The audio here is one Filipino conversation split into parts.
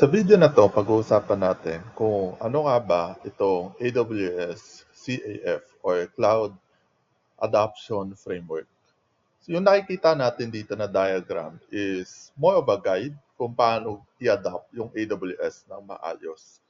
Sa video na 'to, pag-uusapan natin kung ano nga ba itong AWS CAF or Cloud Adoption Framework. So yung nakikita natin dito na diagram is more of a guide kung paano i-adopt yung AWS ng maayos.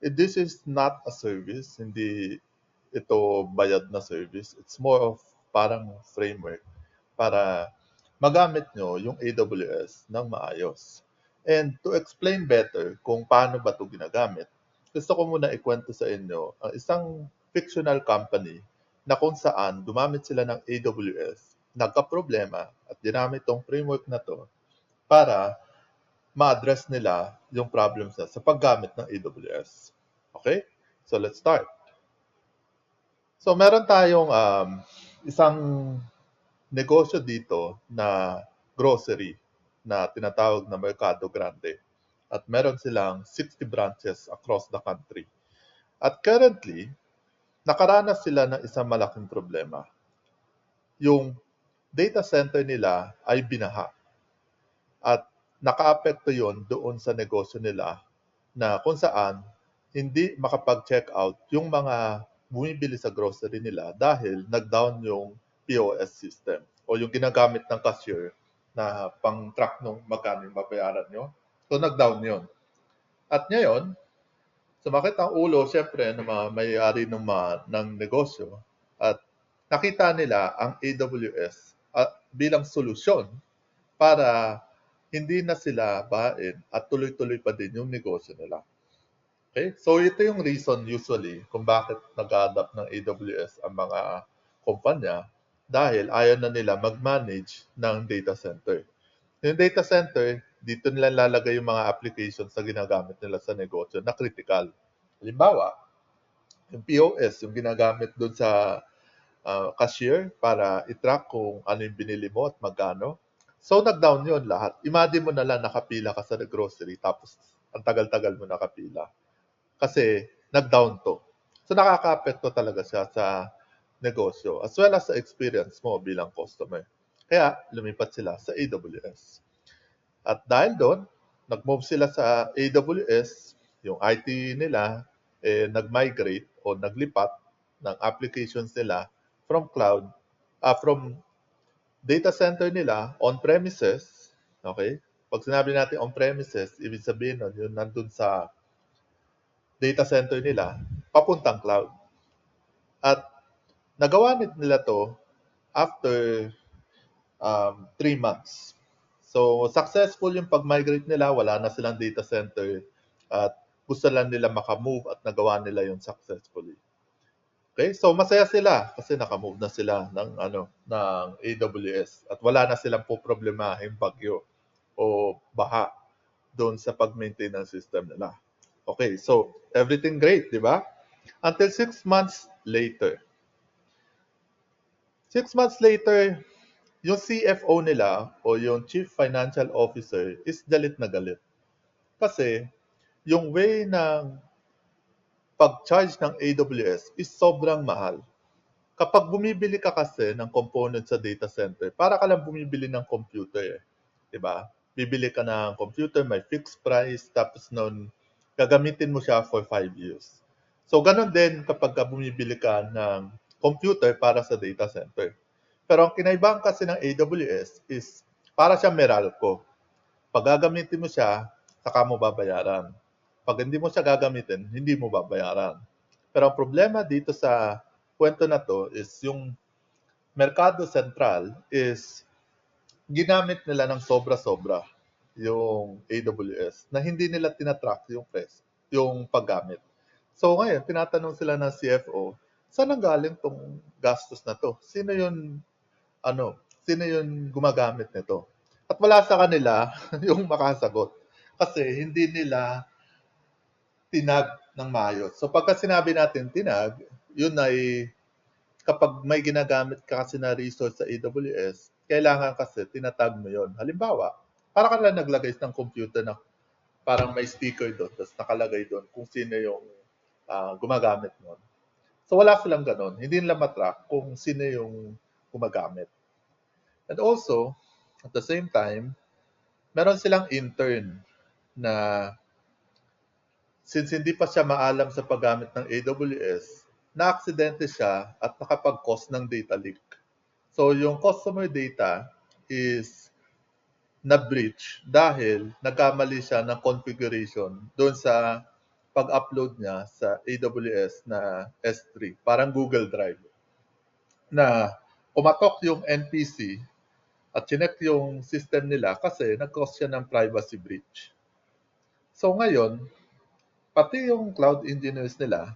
This is not a service, hindi ito bayad na service. It's more of parang framework para magamit nyo yung AWS ng maayos. And to explain better kung paano ba ito ginagamit, gusto ko muna ikwento sa inyo ang isang fictional company na kung saan gumamit sila ng AWS, nagka-problema at ginamit tong framework na to para ma-address nila yung problems na sa paggamit ng AWS. Okay? So let's start. So meron tayong isang negosyo dito na grocery na tinatawag na Mercado Grande. At meron silang 60 branches across the country. At currently, nakaranas sila ng isang malaking problema. Yung data center nila ay binaha. At nakaapekto yon doon sa negosyo nila na kung saan hindi makapag-check out yung mga bumibili sa grocery nila dahil nag-down yung POS system o yung ginagamit ng cashier na pang-track nung magkano yung babayaran nyo. So, nag-down yun. At ngayon, sumakit ang ulo siyempre ng mga may-ari ng negosyo at nakita nila ang AWS bilang solusyon para hindi na sila bahain at tuloy-tuloy pa din yung negosyo nila. Okay? So ito yung reason usually kung bakit nag-adapt ng AWS ang mga kumpanya dahil ayaw na nila mag-manage ng data center. Yung data center, dito nila lalagay yung mga applications na ginagamit nila sa negosyo na critical. Halimbawa, yung POS, yung ginagamit doon sa cashier para i-track kung ano yung binili mo at magkano. So, nag-down yun lahat. Imagine mo na lang nakapila ka sa grocery tapos ang tagal-tagal mo nakapila. Kasi nag-down to. So, nakaka-apekto talaga siya sa negosyo as well as sa experience mo bilang customer. Kaya, lumipat sila sa AWS. At dahil doon, nag-move sila sa AWS, yung IT nila, nag-migrate o naglipat ng applications nila from cloud, from data center nila on-premises, okay? Pag sinabi natin on-premises, ibig sabihin nun, yun nandun sa data center nila, papuntang cloud. At nagawa nila to after 3 months. So, successful yung pag-migrate nila, wala na silang data center at gusto lang nila makamove at nagawa nila yung successfully. Okay? So, masaya sila kasi nakamove na sila ng AWS at wala na silang poproblemahin bagyo o baha doon sa pag-maintain ng system nila. Okay, so everything great, di ba? Until 6 months later. 6 months later, yung CFO nila o yung Chief Financial Officer is galit na galit. Kasi yung way ng pag-charge ng AWS is sobrang mahal. Kapag bumibili ka kasi ng component sa data center, para ka lang bumibili ng computer, 'di ba? Bibili ka ng computer, may fixed price, tapos noon gagamitin mo siya for 5 years. So ganun din kapag bumibili ka ng computer para sa data center. Pero ang kinaibahan kasi ng AWS is para siyang Meralco. Pag gagamitin mo siya, saka mo babayaran. Pag hindi mo siya gagamitin, hindi mo babayaran. Pero ang problema dito sa kwento na to is yung Mercado Central is ginamit nila ng sobra-sobra yung AWS na hindi nila tinatrack yung price, yung paggamit. So ngayon, tinatanong sila ng CFO, saan ang galing tong gastos na to? Sino yung gumagamit nito? At wala sa kanila yung makasagot. Kasi hindi nila tinag ng maayos. So pagka sinabi natin tinag, yun ay kapag may ginagamit ka kasi na resource sa AWS, kailangan kasi tinatag mo yon. Halimbawa, para ka lang naglagay ng computer na parang may sticker doon, tapos nakalagay doon kung sino yung gumagamit nun. So wala silang ganon. Hindi nila matrack kung sino yung gumagamit. And also, at the same time, meron silang intern na since hindi pa siya maalam sa paggamit ng AWS, na-aksidente siya at nakapag-cause ng data leak. So yung customer data is na-breach dahil nagkamali siya ng configuration doon sa pag-upload niya sa AWS na S3, parang Google Drive, na kumatok yung NPC at chinek yung system nila kasi nag-cause siya ng privacy breach. So ngayon, pati yung cloud engineers nila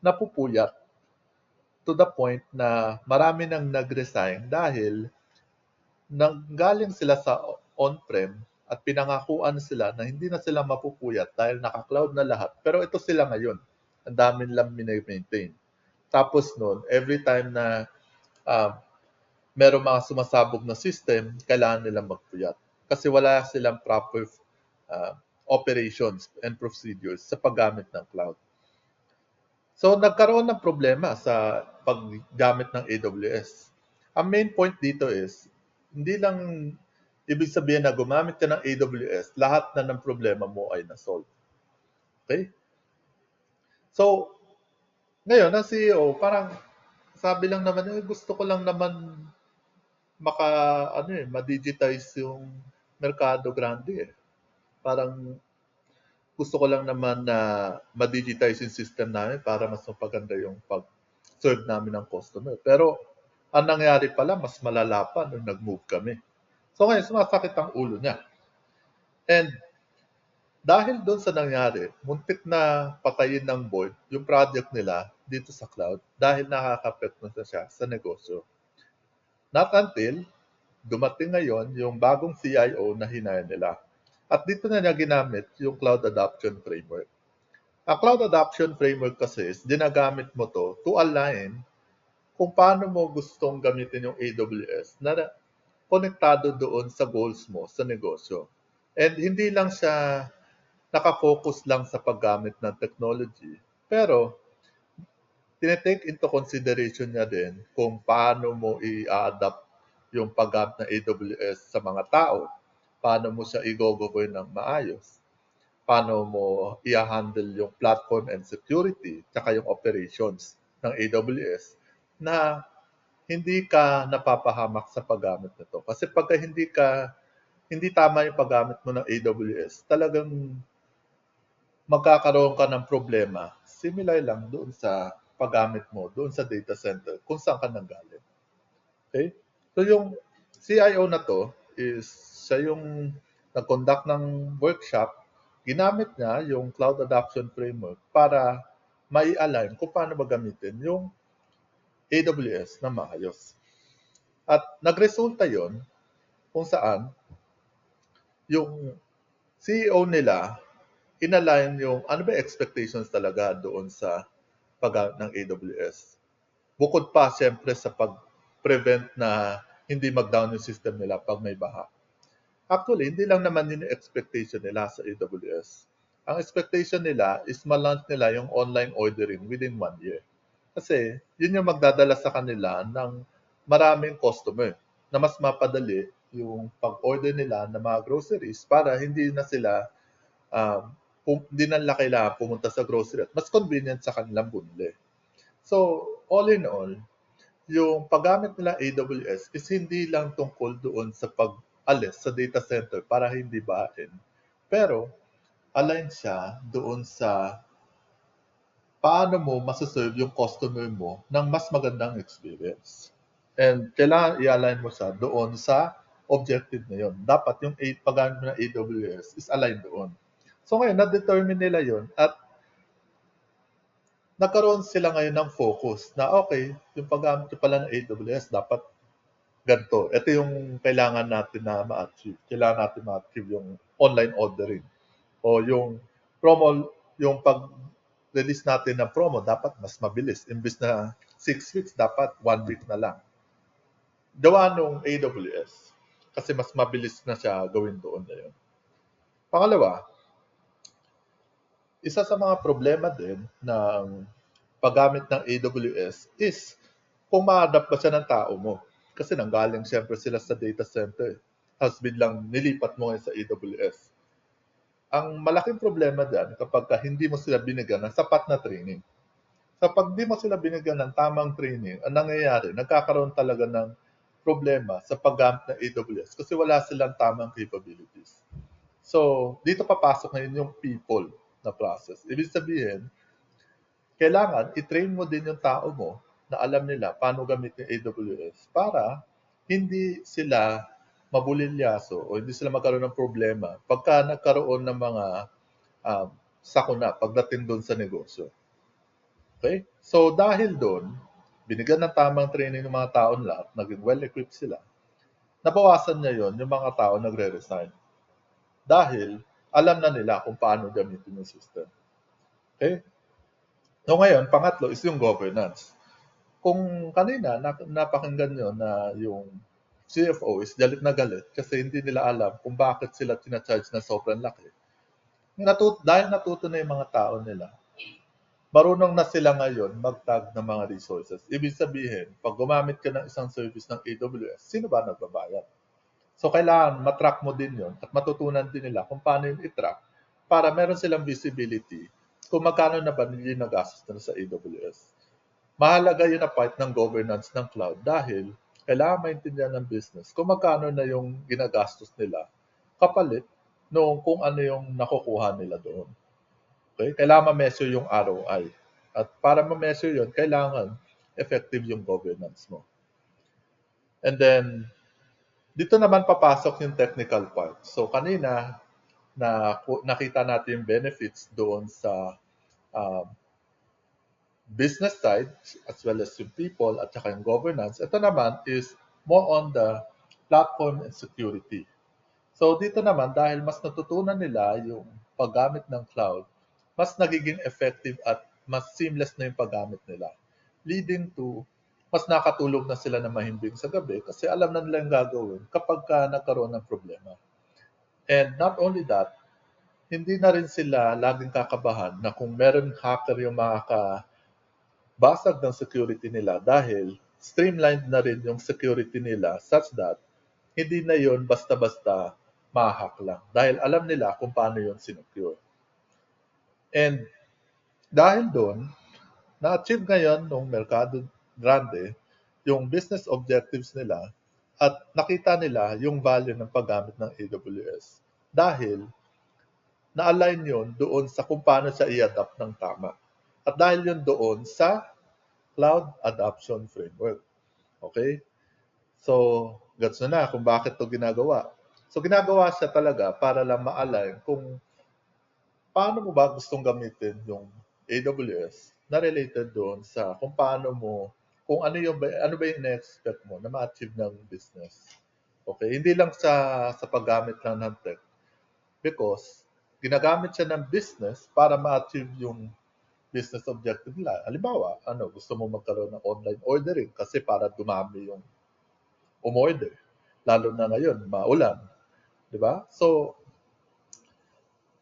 napupuyat to the point na marami nang nag-resign dahil nanggaling sila sa on-prem at pinangakuan sila na hindi na sila mapupuyat dahil naka-cloud na lahat. Pero ito sila ngayon. Ang dami nilang maintain. Tapos noon, every time na uh, merong mga sumasabog na system, kailangan nilang magpuyat. Kasi wala silang proper uh, operations and procedures sa paggamit ng cloud. So nagkaroon ng problema sa paggamit ng AWS. Ang main point dito is, hindi lang ibig sabihin na gumamit ka ng AWS, lahat na ng problema mo ay na-solve. Okay? So, ngayon, ang CEO, parang sabi lang naman, gusto ko lang naman ma-digitize yung merkado grande eh. Parang gusto ko lang naman na ma-digitize yung system namin para mas mapaganda yung pag-serve namin ng customer. Pero ang nangyari pala, mas malala pa nung nag-move kami. So ngayon, sumasakit ang ulo niya. And dahil doon sa nangyari, muntik na patayin ng board yung project nila dito sa cloud dahil nakakapekto na siya sa negosyo. Not until dumating ngayon yung bagong CIO na hinire nila. At dito na niya ginamit yung Cloud Adoption Framework. Ang Cloud Adoption Framework kasi is ginagamit mo to align kung paano mo gustong gamitin yung AWS na konektado doon sa goals mo sa negosyo. And hindi lang siya nakafocus lang sa paggamit ng technology, pero tinetake into consideration niya din kung paano mo i-adapt yung paggamit ng AWS sa mga tao, paano mo siya i-govern ng maayos, paano mo i-handle yung platform and security, tsaka yung operations ng AWS na hindi ka napapahamak sa paggamit nito. Kasi pagka hindi tama yung paggamit mo ng AWS, talagang magkakaroon ka ng problema. Similar lang doon sa paggamit mo, doon sa data center, kung saan ka nanggaling. Okay? So yung CIO na to is siya yung nag-conduct ng workshop, ginamit niya yung Cloud Adoption Framework para mai-align kung paano magamitin yung AWS na maayos. At nagresulta yon kung saan yung CEO nila inalign yung ano ba expectations talaga doon sa paggamit ng AWS. Bukod pa siyempre sa pag-prevent na hindi mag-down yung system nila pag may baha. Actually, hindi lang naman yun yung expectation nila sa AWS. Ang expectation nila is ma-launch nila yung online ordering within 1 year. Kasi yun yung magdadala sa kanila ng maraming customer na mas mapadali yung pag-order nila ng mga groceries para hindi na sila hindi na nila kailangan pumunta sa grocery at mas convenient sa kanilang bumili. So, all in all, yung paggamit nila AWS is hindi lang tungkol doon sa pag-alis sa data center para hindi bahain. Pero, align siya doon sa paano mo masaserve yung customer mo ng mas magandang experience. And kailangan i-align mo siya doon sa objective na yun. Dapat yung paggamit mo ng AWS is aligned doon. So ngayon, na-determine nila yun at nagkaroon sila ngayon ng focus na okay, yung paggamit pala ng AWS dapat ganito. Ito yung kailangan natin na ma-achieve. Kailangan natin ma-achieve yung online ordering. O yung promo, yung pag-release natin ng promo, dapat mas mabilis. Imbis na 6 weeks, dapat 1 week na lang. Gawa nung AWS. Kasi mas mabilis na siya gawin doon na yun. Pangalawa, isa sa mga problema din ng paggamit ng AWS is kung ma-adapt ba siya ng tao mo. Kasi nanggaling siyempre sila sa data center. Tapos biglang nilipat mo ngayon sa AWS. Ang malaking problema diyan kapagka hindi mo sila binigyan ng sapat na training. Kapag di mo sila binigyan ng tamang training, ang nangyayari, nagkakaroon talaga ng problema sa paggamit ng AWS kasi wala silang tamang capabilities. So, dito papasok ngayon yung people na process. Ibig sabihin, kailangan i-train mo din yung tao mo na alam nila paano gamitin yung AWS para hindi sila mabulilyaso o hindi sila magkaroon ng problema pagka nagkaroon ng mga sakuna pagdating doon sa negosyo. Okay? So dahil doon, binigyan ng tamang training ng mga tao lahat, naging well-equipped sila, nabawasan niya yon yung mga tao nagre-resign. Dahil alam na nila kung paano gamitin yung system. Okay? So ngayon, pangatlo is yung governance. Kung kanina napakinggan nyo na yung CFO is galit na galit kasi hindi nila alam kung bakit sila tina-charge na sobrang laki. Dahil natuto na yung mga tao nila, marunong na sila ngayon mag-tag ng mga resources. Ibig sabihin, pag gumamit ka ng isang service ng AWS, sino ba nagbabayad? So, kailangan matrack mo din yon at matutunan din nila kung paano yun i-track para meron silang visibility kung magkano na ba nila nagastos na sa AWS. Mahalaga yun na part ng governance ng cloud dahil kailangan maintindihan ng business kung magkano na yung ginagastos nila kapalit noong kung ano yung nakukuha nila doon. Okay? Kailangan ma-measure yung ROI. At para ma-measure yun, kailangan effective yung governance mo. And then, dito naman papasok yung technical part. So, kanina, nakita natin yung benefits doon sa um, business side as well as yung people at saka yung governance. Ito naman is more on the platform and security. So dito naman, dahil mas natutunan nila yung paggamit ng cloud, mas nagiging effective at mas seamless na yung paggamit nila. Leading to, mas nakatulog na sila na mahimbing sa gabi kasi alam na nila yung gagawin kapag ka nagkaroon ng problema. And not only that, hindi na rin sila laging kakabahan na kung meron hacker yung makakabasag ng security nila dahil streamlined na rin yung security nila such that hindi na yon basta-basta ma-hack lang. Dahil alam nila kung paano yon sinecure. And dahil doon, na-achieve ngayon ng Mercado Grande yung business objectives nila at nakita nila yung value ng paggamit ng AWS. Dahil na-align yun doon sa kung paano siya i-adapt ng tama. At dahil yun doon sa Cloud Adoption Framework. Okay? So, gets na kung bakit to ginagawa. So, ginagawa siya talaga para lang ma-align kung paano mo ba gustong gamitin yung AWS na related doon sa kung paano mo, kung ano ba yung na-expect mo na ma-achieve ng business. Okay? Hindi lang sa paggamit lang ng tech. Because, ginagamit siya ng business para ma-achieve yung business objective nila. Halimbawa, gusto mo magkaroon ng online ordering kasi para dumami yung umorder. Lalo na ngayon, maulan. Di ba? So,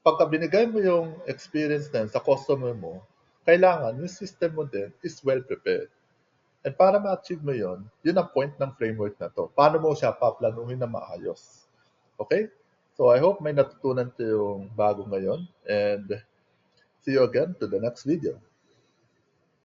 pagka binigay mo yung experience din sa customer mo, kailangan yung system mo din is well prepared. And para ma-achieve mo yun, yun ang point ng framework na to. Paano mo siya paplanuhin na maayos. Okay? So I hope may natutunan kayong bago ngayon. And see you again to the next video.